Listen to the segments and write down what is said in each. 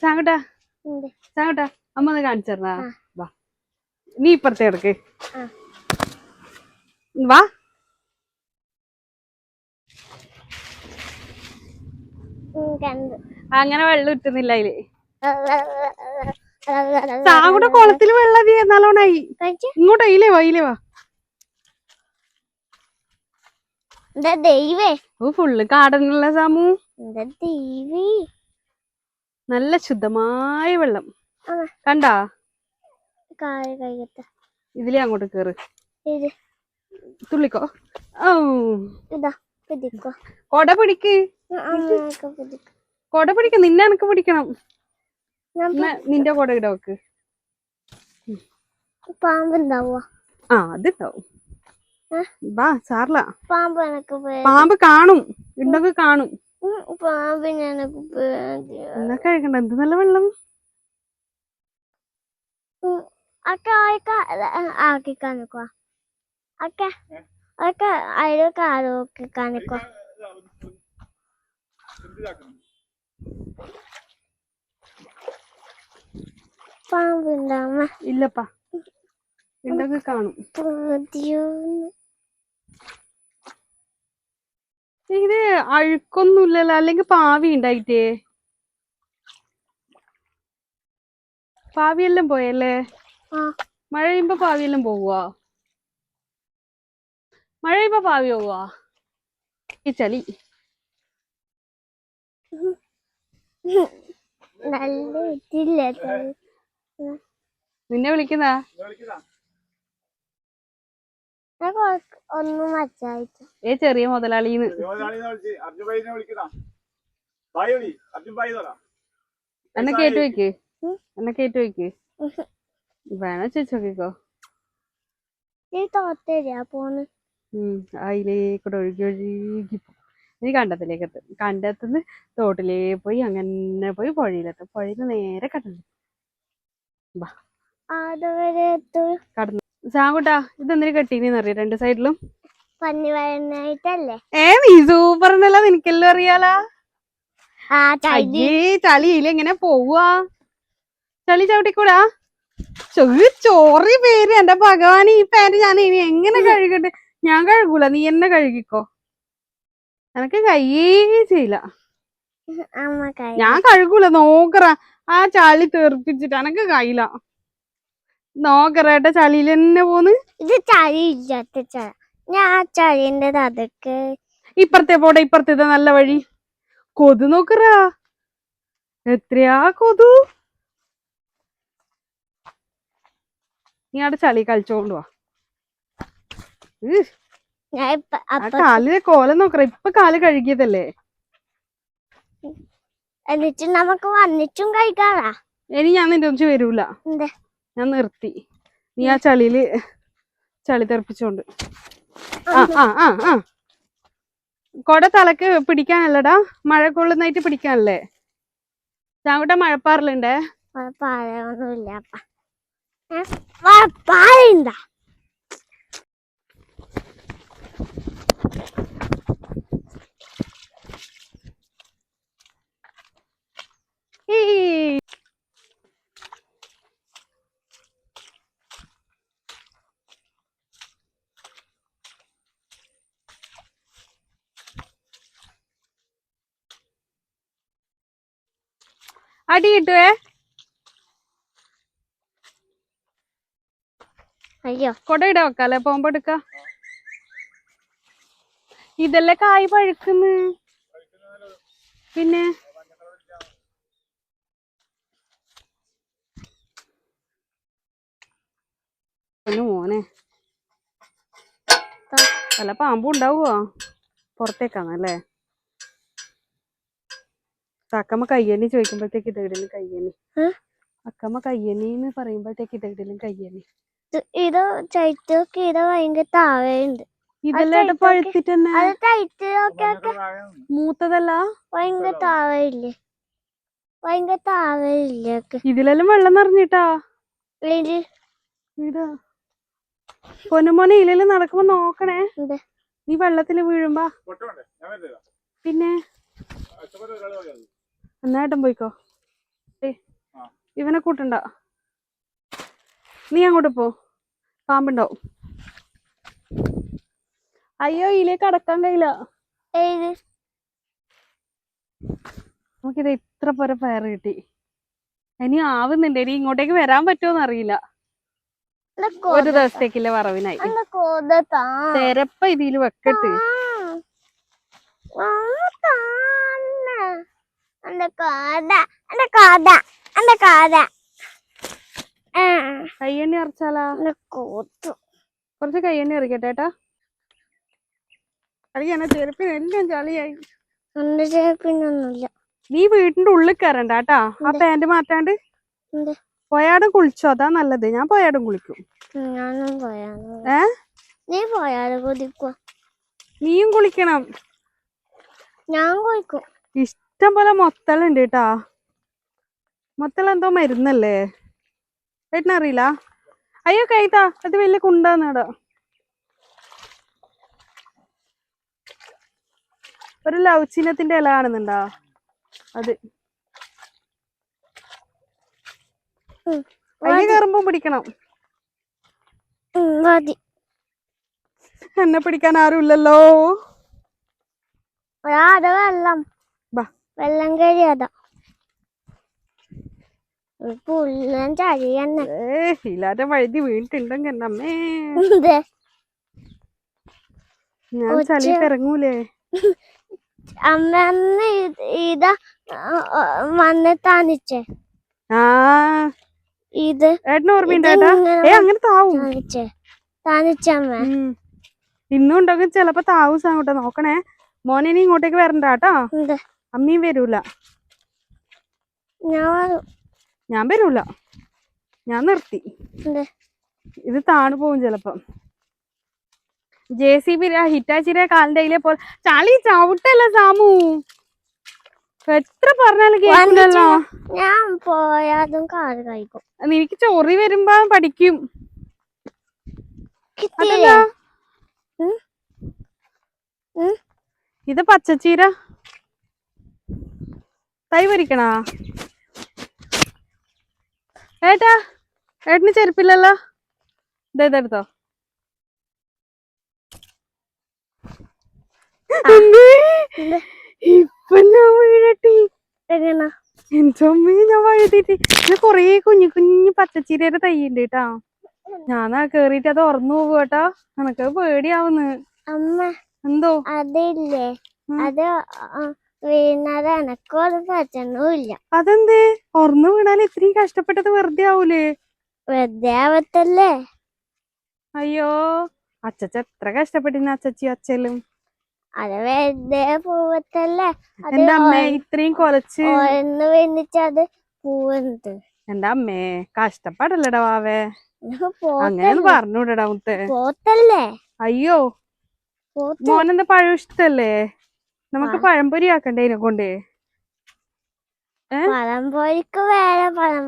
സാങ്ങട്ടാ സാങ്ങട്ടാ അമ്മ ഒന്ന് കാണിച്ചെന്നാ വാ നീ ഇപ്പുറത്തെ കിടക്ക് വാ അങ്ങനെ വെള്ളം ഇട്ടുന്നില്ല അതില് സാങ്ങുടെ കുളത്തില് വെള്ളം നല്ലോണായി ഇങ്ങോട്ട് അയിലേ വാ ഓ ഫുള്ള് കാടനുള്ള സാമു നല്ല ശുദ്ധമായ വെള്ളം കണ്ടാ ഇതിലേ അങ്ങോട്ട് കേറ് തുള്ളിക്കോ കൊട പിടിക്ക് നിന്നെ എനക്ക് പിടിക്കണം നിന്റെ കൊട ഇട വെക്ക് പാമ്പുണ്ടാവോ അതുണ്ടാവും വാ സാറില്ല പാമ്പ് കാണും ഉണ്ടെങ്കിൽ കാണും എന്നാ കഴിക്കണ്ട എന്ത് നല്ല വെള്ളം ആക്കി കാണിക്കോ അതൊക്കെ ആരോക്കെ കാണിക്കോ പാമ്പുണ്ടാവുമ്പോ ഇല്ലപ്പാ ഉണ്ടെങ്കിൽ കാണും ഇത് അഴുക്കൊന്നുമില്ലല്ലോ അല്ലെങ്കിൽ പാവി ഉണ്ടായിട്ടേ പാവിയെല്ലാം പോയല്ലേ മഴ പെയ്യുമ്പോ പാവിയെല്ലാം പോവുക മഴ പെയ്യുമ്പോ പാവി പോവുക ഈ ചളി നിന്നെ വിളിക്കുന്ന ചെറിയ മുതലാളിന്ന് എന്നെ കേട്ടു വയ്ക്ക് വേണ ചേച്ചോക്കിക്കോ അതിലേക്കൂടെ ഒഴുകി ഇനി കണ്ടത്തിലേക്ക് എത്തും കണ്ടത്തുനിന്ന് തോട്ടിലേ പോയി അങ്ങനെ പോയി പുഴയിലെത്തും പുഴയിൽ നേരെ കടന്നു കടന്നു സാങ്കുട്ടാ ഇതെന്തിനു കെട്ടീന്നറിയാം രണ്ട് സൈഡിലും നീ സൂപ്പറിനല്ല നിനക്കെല്ലാം അറിയാലാ ചളിയില് എങ്ങനെ പോവാ ചളി ചവിട്ടിക്കൂടാ ചോറി പേര് എന്റെ ഭഗവാൻ ഈ പാന്റ് ഞാൻ ഇനി എങ്ങനെ കഴുകട്ടെ ഞാൻ കഴുകൂല നീ എന്നെ കഴുകിക്കോ എനക്ക് കയ്യേ ചെയ്യില്ല ഞാൻ കഴുകൂല നോക്കറ ആ ചളി തെറിപ്പിച്ചിട്ട് എനക്ക് കയ്യില നോക്കറേട്ട ചളിയിൽ തന്നെ പോന്ന് ഇത് ചളി ഞാൻ ചളിൻ്റെത് അതൊക്കെ ഇപ്പുറത്തെ പോടെ ഇപ്പുറത്തെ നല്ല വഴി കൊതു നോക്കറാ എത്രയാ കൊതു നീ അവിടെ ചളി കളിച്ചോണ്ട് വാ കാലിലെ കോലം നോക്കറ ഇപ്പൊ കാല് കഴുകിയതല്ലേ എന്നിട്ട് നമുക്ക് വന്നിട്ടും കഴിക്കാറാ ഇനി ഞാൻ നിന്റെ ഒന്നിച്ച് വരൂല ഞാൻ നിർത്തി നീ ആ ചളിയില് ചളി തെറിപ്പിച്ചോണ്ട് കൊട തലക്ക് പിടിക്കാനല്ലടാ മഴ കൊള്ളുന്നായിട്ട് പിടിക്കാനല്ലേ ചാങ്കുട്ട മഴപ്പാറലുണ്ടേ പാറയുണ്ടാ അടി കിട്ടുവേ അയ്യോ കൊട ഇട വെക്കാല്ലേ പോകുമ്പോ എടുക്ക ഇതല്ലേ കായ് പഴുക്കുന്നു പിന്നെ മോനെ വല്ല പാമ്പും ഉണ്ടാവുമോ പുറത്തേക്കാന്നല്ലേ അക്കമ്മ കയ്യണി ചോദിക്കുമ്പോഴത്തേക്ക് ഇതെവിടെയും കയ്യണി അക്കമ്മ കയ്യണിന്ന് പറയുമ്പോഴത്തേക്ക് ഇതെവിടെയും കയ്യണി ഇത് ചൈറ്റൊക്കെ ഇത് ഭയങ്കര താഴെയുണ്ട് ഇതെല്ലാം പഴുത്തിട്ട് തന്നെ മൂത്തതല്ല ഭയങ്കര താഴെയില്ലേ ഭയങ്കര താഴെയില്ലേ ഇതിലെല്ലാം വെള്ളം നിറഞ്ഞിട്ടാ ഇതാ പൊന്നുമോനെ ഇല്ലെല്ലാം നടക്കുമ്പോ നോക്കണേ നീ വെള്ളത്തില് വീഴുമ്പോ പിന്നെ എന്നായിട്ടും പോയിക്കോ ഇവനെ കൂട്ടണ്ട. നീ അങ്ങോട്ട് പോ, പാമ്പുണ്ടാവും. അയ്യോ ഇതിലേക്ക് അടക്കാൻ കഴിയില്ല. ഏത് നമുക്കിത് ഇത്ര പോരെ പയർ കിട്ടി. ഇനി ആവുന്നുണ്ട്. ഇനി ഇങ്ങോട്ടേക്ക് വരാൻ പറ്റുമോന്ന് അറിയില്ല. ഒരു ദിവസത്തേക്കില്ല വറവിനായി. തെരപ്പ ഇതിൽ വെക്കട്ട്. കയ്യെണ്ണി അരച്ചാലാ? കുറച്ച് കയ്യെണ്ണി ഇറക്കട്ടെ ഏട്ടാ. കളിയാണോ? ചെരുപ്പിന് എല്ലാം ചളിയായി. ചെരുപ്പിനൊന്നുമില്ല. നീ വീട്ടിന്റെ ഉള്ളിൽ കയറണ്ട കേട്ടാ. ആ പാന്റ് മാറ്റാണ്ട് പോയാടും കുളിച്ചോ, അതാ നല്ലത്. ഞാൻ പോയാടും കുളിക്കും. ഞാനും പോയാലും. നീ പോയാലും കുളിക്കോ? നീയും കുളിക്കണം. ഞാൻ കുളിക്കും. ഇഷ്ടം പോലെ മൊത്തളുണ്ട് കേട്ടാ. മൊത്തൾ എന്തോ മരുന്നല്ലേ, ഏട്ടനറിയില്ല. അയ്യോ കൈതാ, അത് വലിയ കുണ്ടാന്നാടാ. ഒരു ലൗചിനത്തിന്റെ ഇല കാണുന്നുണ്ടോ? അത് കയ്യ കയറുമ്പോ പിടിക്കണം. എന്നെ പിടിക്കാൻ ആരുമില്ലല്ലോ. വെള്ളം വെള്ളം കഴിയാതാ ചഴിയന്നെ. ഇല്ലാതെ വഴുതി വീണിട്ടുണ്ടെങ്കിൽ എന്റെ അമ്മേ, ഞാൻ ചളിയിട്ട് ഇറങ്ങൂലേ. അമ്മ ഇതാ മണ്ണ് താനിച്ചേ. ഇത് ഏട്ടന് ഓർമ്മയുണ്ട് ഏട്ടാ? അങ്ങനെ താവും. താനിച്ചമ്മ ഇന്നും ഉണ്ടെങ്കിൽ ചെലപ്പോ താവും. അങ്ങോട്ട് നോക്കണേ മോനെ, നീ ഇങ്ങോട്ടേക്ക് വരണ്ട കേട്ടോ. അമ്മയും വരൂല. ഞാൻ വരൂല, ഞാൻ നിർത്തി. ഇത് താണു പോവും ചെലപ്പം. JCB ഹിറ്റാച്ചിയുടെ കാലിന്റെ അതിലെ പോലെ ചളി ചവിട്ടല്ല സാമു. എത്ര പറഞ്ഞാലും കേൾക്കില്ലല്ലോ. ഞാൻ പോയാതും കാല് കഴിക്കും. എനിക്ക് ചൊറി വരുമ്പോ പഠിക്കും. ഇത് പച്ചച്ചീര തൈ പൊരിക്കണാ ഏട്ടാ? ഏട്ടന് ചെരുപ്പില്ലല്ലോ. ഇതെടുത്തോ. ഇപ്പൊ ഞാൻ വീഴട്ടി. ഞാൻ വഴുതിട്ട്. ഇത് കൊറേ കുഞ്ഞു കുഞ്ഞു പച്ചച്ചീരയുടെ തൈയുണ്ട് കേട്ടാ. ഞാൻ കേറിയിട്ട് അത് ഉറന്നു പോകും കേട്ടാ. എനക്ക് പേടിയാവുന്നു. അമ്മ എന്തോ അതില്ലേ, അത് വീണത് എനക്കൊരു പ്രശ്നവുമില്ല. അതെന്തേ? ഉറന്നു വീണാൽ ഇത്രയും കഷ്ടപ്പെട്ടത് വെറുതെ ആവൂലേ? വെറുതെ ആവത്തല്ലേ. അയ്യോ, അച്ചച്ച എത്ര കഷ്ടപ്പെട്ടിരുന്നു അച്ചച്ചി അച്ഛലും. അത് വെറുതെ പോവത്തല്ലേ. എന്റെ അമ്മേ ഇത്രയും കൊലച്ച് വേണ്ടിച്ചത് പോവുന്നത്. എന്റെ അമ്മേ കഷ്ടപ്പാടല്ലടാ വാവേ. അങ്ങനെയൊന്നും പറഞ്ഞൂടാ മുത്തേ. പോത്തല്ലേ. അയ്യോ മോനെന്താ പഴം ഇഷ്ടല്ലേ? നമുക്ക് പഴംപൊരി ആക്കണ്ടേ ഇതിനെ കൊണ്ട്. പഴംപൊരിക്ക് വേറെ പഴം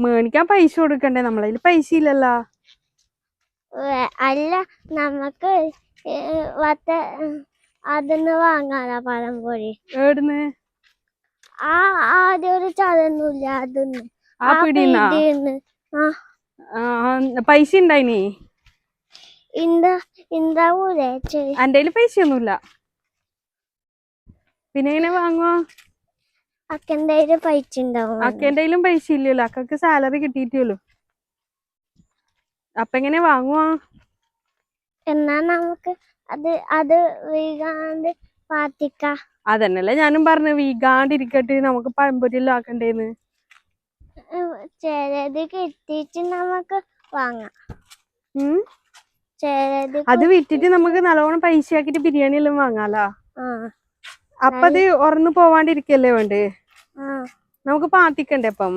മേടിക്കാൻ പൈസ കൊടുക്കണ്ടേ? നമ്മളതിൽ പൈസ ഇല്ലല്ലോ. അല്ല, നമുക്ക് അതിന്ന് വാങ്ങാല പഴംപൊരി. ഏടുന്ന്? ആദ്യം ഒരു ചതൊന്നുമില്ല അതിന്ന്. പൈസ ഉണ്ടായിനി? ഉണ്ടാവൂലേ? എന്റെ പൈസ ഒന്നുമില്ല. പിന്നെ എങ്ങനെ വാങ്ങുവാ? അക്കൻ്റെ പൈസ ഉണ്ടാവും. അക്കൻ്റെ പൈസ ഇല്ലല്ലോ. അക്കക്ക് സാലറി കിട്ടിയിട്ടുള്ളൂ. അപ്പൊ എങ്ങനെ വാങ്ങുവാ? എന്നാ നമുക്ക് അത് വീകാണ്ട് പാത്തിക്ക. അതന്നല്ലേ ഞാനും പറഞ്ഞു, വീകാണ്ടിരിക്കട്ടെ, നമുക്ക് പഴംപൊരിയെല്ലാം ആക്കണ്ടേന്ന്. ചിലത് കിട്ടിയിട്ട് നമുക്ക് വാങ്ങാം. അത് വിറ്റിട്ട് നമുക്ക് നല്ലോണം പൈസ ആക്കിട്ട് ബിരിയാണി എല്ലാം വാങ്ങാലോ. അപ്പൊ അത് ഉറന്നു പോവാണ്ടിരിക്കല്ലേ വേണ്ടേ? നമുക്ക് പാത്തിക്കണ്ടേ അപ്പം?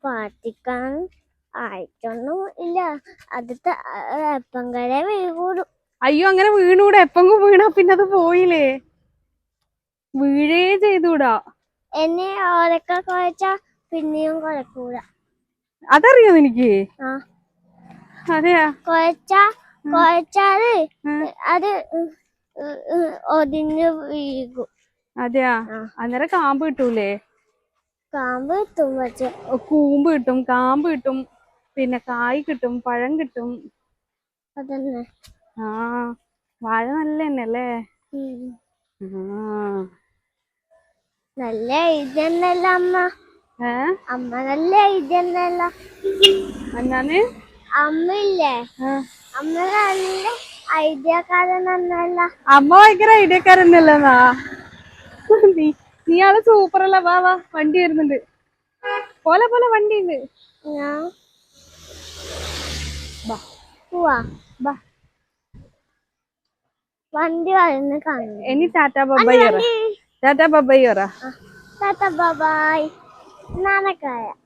പാത്തിക്കാൻ ആയിട്ടൊന്നും ഇല്ല. അടുത്ത എപ്പം കട വീഴും. അയ്യോ അങ്ങനെ വീണൂടാ. എപ്പെങ്കിലും വീണാ പിന്നെ അത് പോയില്ലേ. വീഴേ ചെയ്തൂടാ. എന്നെ ഓരൊക്കെ കുഴച്ചാ പിന്നെയും കുഴക്കൂല. അതറിയോ എനിക്ക്? അതെയാ? കുഴച്ചാല് അത് ഒടിഞ്ഞു വീഴും. അതെയാ? അന്നേരം കാമ്പ് കിട്ടൂലേ? കാമ്പ് കിട്ടും പക്ഷെ കൂമ്പ് കിട്ടും, കാമ്പ് കിട്ടും, പിന്നെ കായ് കിട്ടും, പഴം കിട്ടും. അതന്നെ. ആ വാഴ നല്ല തന്നെ അല്ലേ? ഉം. ആ നല്ല ഇതന്നല്ല അമ്മ. ഏ അമ്മ നല്ല ഇതന്നല്ല. എന്നാന്ന് അമ്മയില്ലേ, അമ്മ നല്ല ഐഡിയക്കാരനല്ല. അമ്മ ഭയങ്കര ഐഡിയക്കാരനല്ലെന്നാ? നീ ആള് സൂപ്പറല്ല. വാ വാ, വണ്ടി വരുന്നുണ്ട്. പോലെ പോലെ വണ്ടി ഉണ്ട്. ഞാൻ ബാ പോവാ. ബാ. വണ്ടി വരുന്ന കാണുന്നു. ഇനി ടാറ്റാ ബൈ പറ. ടാറ്റാ ബൈ പറ. ടാറ്റ ബൈ. നാളെ കാണാം.